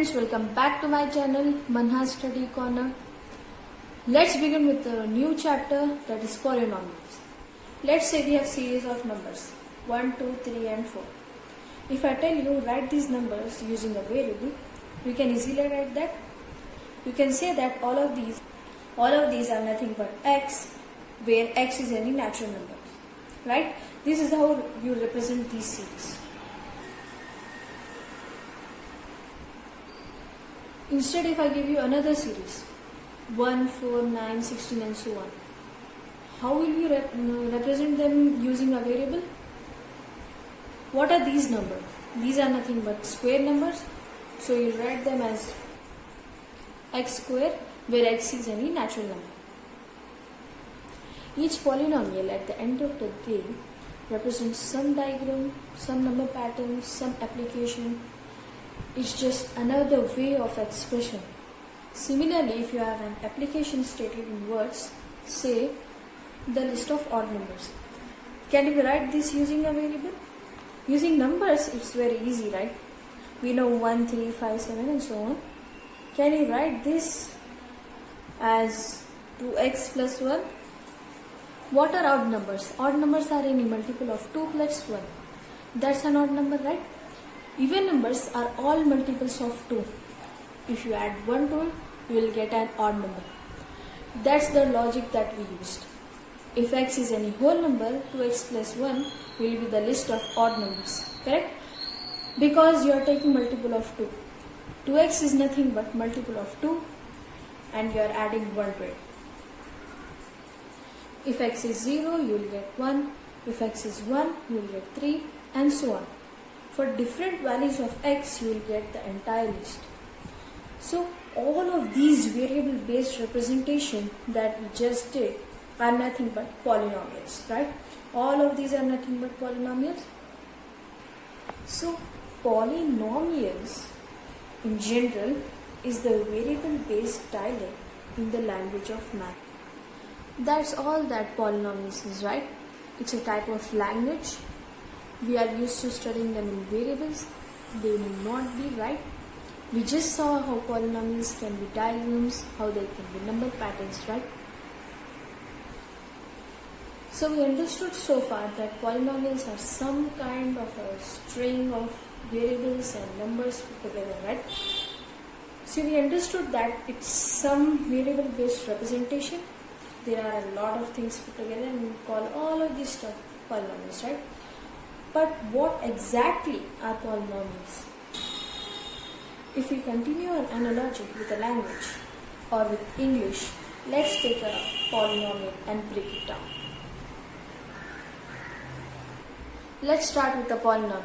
friends, welcome back to my channel Manha Study Corner. Let's begin with a new chapter, that is polynomials. Let's say we have series of numbers 1, 2, 3 and 4. If I tell you write these numbers using a variable, we can easily write that. You can say that all of these are nothing but x, where x is any natural number. Right? This is how you represent these series. Instead, if I give you another series 1, 4, 9, 16 and so on, how will you represent them using a variable? What are these numbers? These are nothing but square numbers, so you write them as x square, where x is any natural number. Each polynomial at the end of the day represents some diagram, some number pattern, some application. It's just another way of expression. Similarly, if you have an application stated in words, say the list of odd numbers. Can you write this using a variable? Using numbers, it's very easy, right? We know 1, 3, 5, 7 and so on. Can you write this as 2x plus 1? What are odd numbers? Odd numbers are any multiple of 2 plus 1. That's an odd number, right? Even numbers are all multiples of 2. If you add 1 to it, you will get an odd number. That's the logic that we used. If x is any whole number, 2x plus 1 will be the list of odd numbers. Correct? Because you are taking multiple of 2. 2x is nothing but multiple of 2 and you are adding 1 to it. If x is 0, you will get 1. If x is 1, you will get 3 and so on. For different values of x, you will get the entire list. So all of these variable based representation that we just did are nothing but polynomials, right? All of these are nothing but polynomials. So polynomials in general is the variable based dialect in the language of math. That's all that polynomials is, right? It's a type of language. We are used to studying them in variables. They need not be, right? We just saw how polynomials can be diagrams, how they can be number patterns, right? So we understood so far that polynomials are some kind of a string of variables and numbers put together, right? So we understood that it's some variable based representation. There are a lot of things put together and we call all of this stuff polynomials, right? But what exactly are polynomials? If we continue our analogy with a language or with English, let's take a polynomial and break it down. Let's start with the polynomial.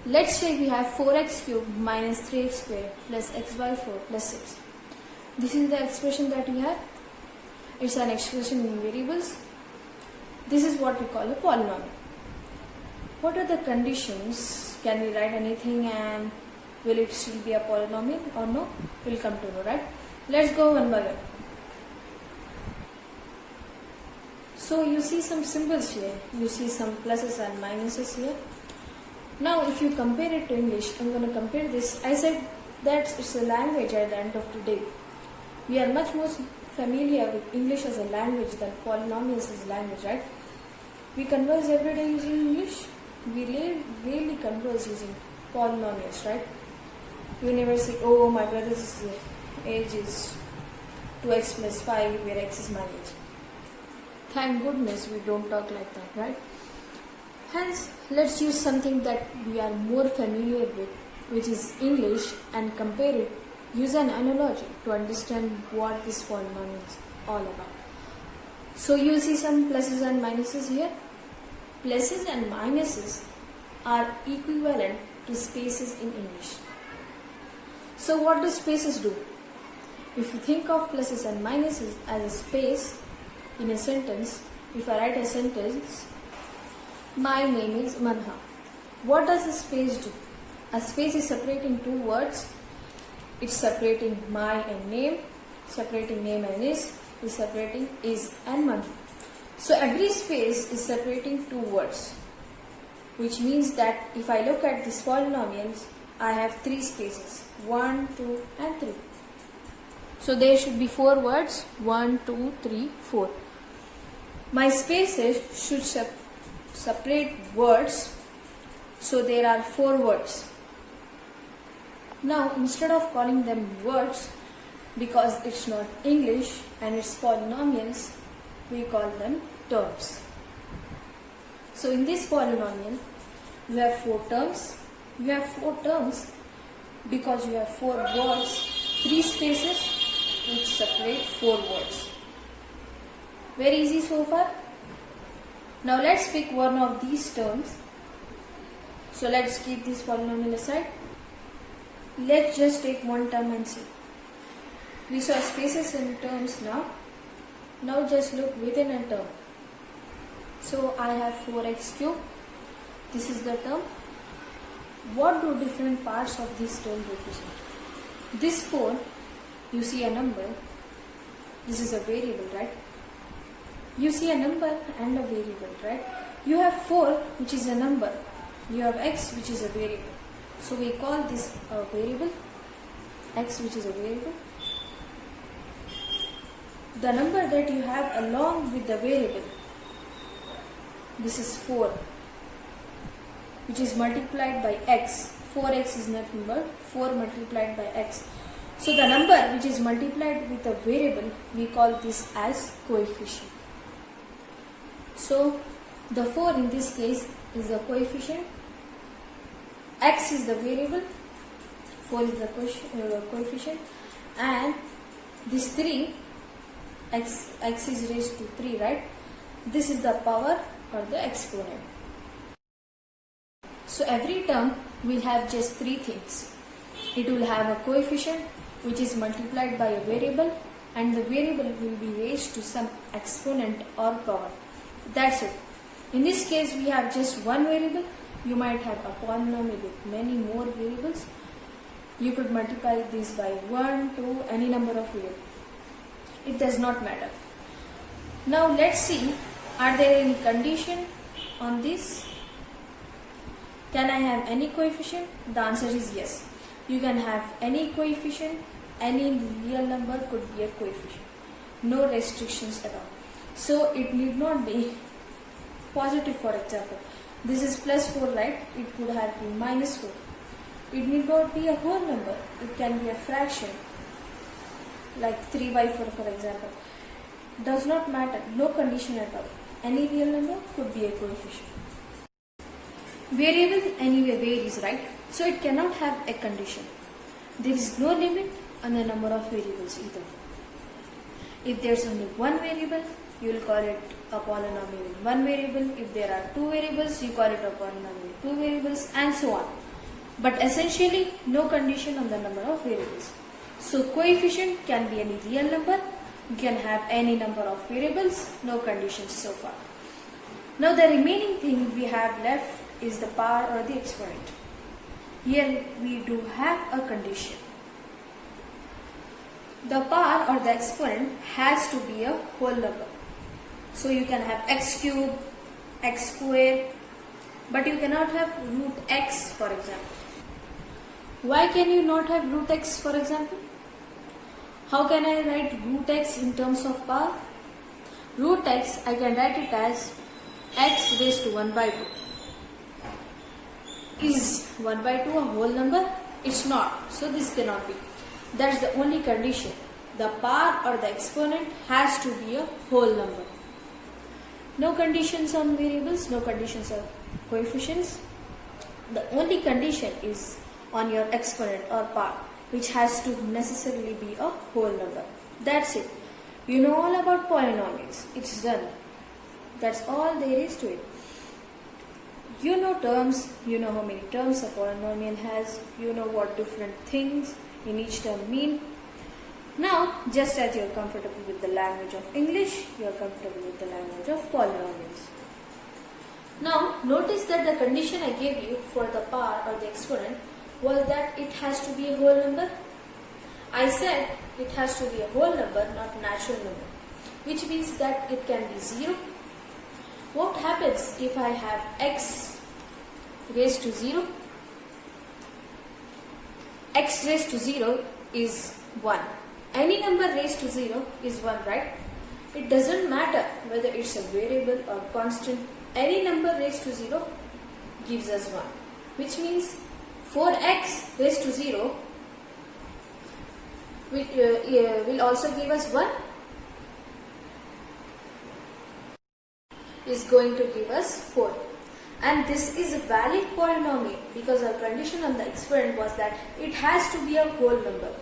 Let's say we have 4x cubed minus 3x squared plus x by 4 plus 6. This is the expression that we have. It's an expression in variables. This is what we call a polynomial. What are the conditions? Can we write anything and will it still be a polynomial or no? We'll come to know, right? Let's go one by one. So you see some symbols here. You see some pluses and minuses here. Now if you compare it to English, I'm going to compare this. I said that it's a language at the end of the day. We are much more familiar with English as a language than polynomials as a language, right? We converse every day using English. We rarely converse using polynomials, right? You never say, oh, my brother's age is 2x plus 5, where x is my age. Thank goodness we don't talk like that, right? Hence, let's use something that we are more familiar with, which is English, and compare it. Use an analogy to understand what this polynomial is all about. So you see some pluses and minuses here. Pluses and minuses are equivalent to spaces in English. So what do spaces do? If you think of pluses and minuses as a space in a sentence, if I write a sentence, my name is Manha. What does a space do? A space is separating two words. It's separating my and name, separating name and is separating is and Manha. So every space is separating two words, which means that if I look at these polynomials, I have 3 spaces, 1, 2 and 3. So there should be 4 words, 1, 2, 3, 4. My spaces should separate words, so there are 4 words. Now instead of calling them words, because it's not English and it's polynomials, we call them terms. So in this polynomial, you have 4 terms. You have 4 terms because you have 4 words, 3 spaces which separate 4 words. Very easy so far. Now let's pick one of these terms. So let's keep this polynomial aside. Let's just take one term and see. We saw spaces and terms now. Now just look within a term. So I have 4x cubed. This is the term. What do different parts of this term represent? This 4, you see a number. This is a variable, right? You see a number and a variable, right? You have 4, which is a number. You have x, which is a variable. So we call this a variable, x, which is a variable. The number that you have along with the variable, this is 4, which is multiplied by x. 4x is nothing but 4 multiplied by x. So the number which is multiplied with a variable, we call this as coefficient. So the 4 in this case is the coefficient, x is the variable, 4 is the coefficient, and this 3, x is raised to 3, right? This is the power or the exponent. So every term will have just 3 things. It will have a coefficient which is multiplied by a variable, and the variable will be raised to some exponent or power. That's it. In this case we have just one variable. You might have a polynomial with many more variables. You could multiply this by 1, 2, any number of variables. It does not matter. Now let's see, are there any condition on this? Can I have any coefficient? The answer is yes. You can have any coefficient, any real number could be a coefficient. No restrictions at all. So it need not be positive, for example. This is plus 4, right? It could have been minus 4. It need not be a whole number. It can be a fraction, like 3 by 4, for example. Does not matter. No condition at all. Any real number could be a coefficient. Variable anyway varies, right? So it cannot have a condition. There is no limit on the number of variables either. If there's only one variable, you will call it a polynomial in one variable. If there are 2 variables, you call it a polynomial in 2 variables, and so on. But essentially, no condition on the number of variables. So coefficient can be any real number. You can have any number of variables. No conditions so far. Now the remaining thing we have left is the power or the exponent. Here we do have a condition. The power or the exponent has to be a whole number. So you can have x cubed, x squared, but you cannot have root x, for example. Why can you not have root x, for example? How can I write root x in terms of power? Root x, I can write it as x raised to 1 by 2. Is 1 by 2 a whole number? It's not. So this cannot be. That's the only condition. The power or the exponent has to be a whole number. No conditions on variables, no conditions on coefficients. The only condition is on your exponent or power, which has to necessarily be a whole number. That's it. You know all about polynomials. It's done. That's all there is to it. You know terms, you know how many terms a polynomial has, you know what different things in each term mean. Now, just as you're comfortable with the language of English, you're comfortable with the language of polynomials. Now, notice that the condition I gave you for the power or the exponent was that it has to be a whole number. I said it has to be a whole number, not natural number, which means that it can be 0. What happens if I have x raised to 0? x raised to 0 is 1. Any number raised to 0 is 1, right? It doesn't matter whether it's a variable or constant. Any number raised to 0 gives us 1. Which means 4x raised to 0 will also give us 1. Is going to give us 4. And this is a valid polynomial because our condition on the experiment was that it has to be a whole number,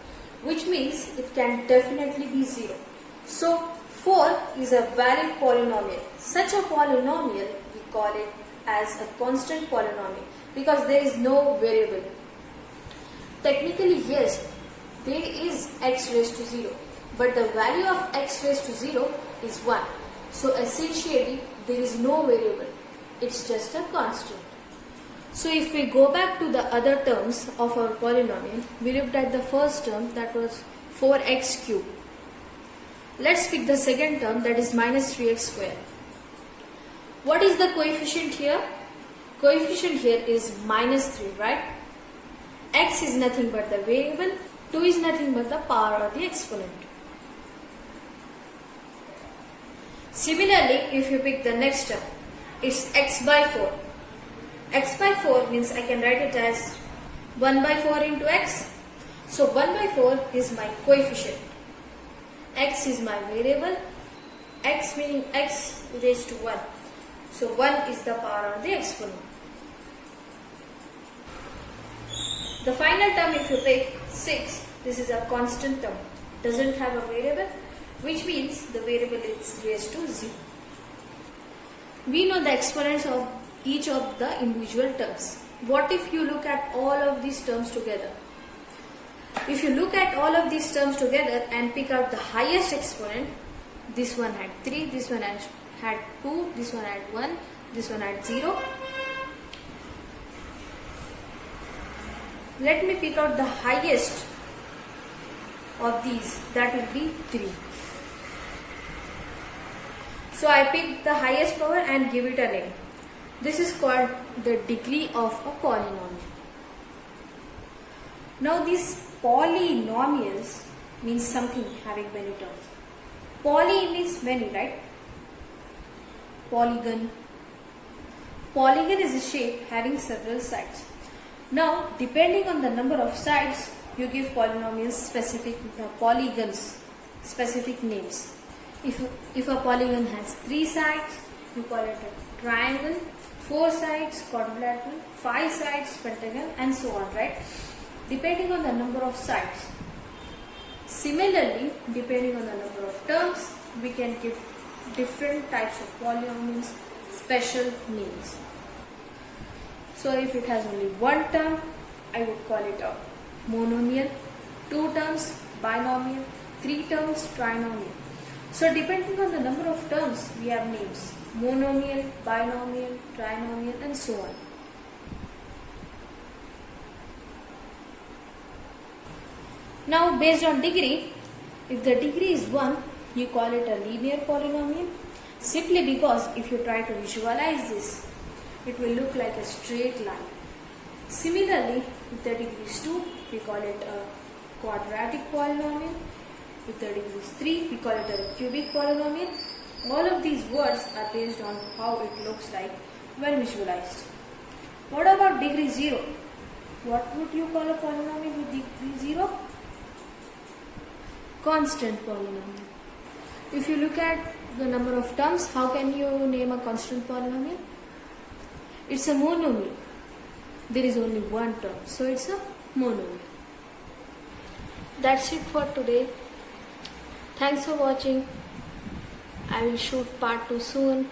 which means it can definitely be 0. So 4 is a valid polynomial. Such a polynomial we call it as a constant polynomial because there is no variable. Technically yes, there is x raised to 0, but the value of x raised to 0 is 1. So essentially there is no variable. It's just a constant. So if we go back to the other terms of our polynomial, we looked at the first term, that was 4x cubed. Let's pick the second term, that is minus 3x square. What is the coefficient here? Coefficient here is minus 3, right? X is nothing but the variable, 2 is nothing but the power or the exponent. Similarly, if you pick the next term, it's x by 4. X by 4 means I can write it as 1 by 4 into x. So 1 by 4 is my coefficient. X is my variable. X meaning x raised to 1. So 1 is the power of the exponent. The final term, if you pick 6, this is a constant term. Doesn't have a variable, which means the variable is raised to 0. We know the exponents of each of the individual terms. What if you look at all of these terms together? If you look at all of these terms together and pick out the highest exponent, this one had 3, this one had 2, this one had 1, this one had 0. Let me pick out the highest of these, that will be 3. So I pick the highest power and give it a name. This is called the degree of a polynomial. Now these polynomials means something having many terms. Poly means many, right? Polygon. Polygon is a shape having several sides. Now depending on the number of sides, you give polynomials specific polygons specific names. If a polygon has 3 sides, you call it a triangle, 4 sides, quadrilateral, 5 sides, pentagon, and so on, right? Depending on the number of sides. Similarly, depending on the number of terms, we can give different types of polynomials special names. So if it has only one term, I would call it a monomial, 2 terms, binomial, 3 terms, trinomial. So depending on the number of terms, we have names: monomial, binomial, trinomial, and so on. Now based on degree, if the degree is 1, you call it a linear polynomial, simply because if you try to visualize this, it will look like a straight line. Similarly, if the degree is 2, we call it a quadratic polynomial. If the degree is 3, we call it a cubic polynomial. All of these words are based on how it looks like when visualized. What about degree 0? What would you call a polynomial with degree 0? Constant polynomial. If you look at the number of terms, how can you name a constant polynomial? It's a monomial. There is only one term, so it's a monomial. That's it for today. Thanks for watching. I will shoot part 2 soon.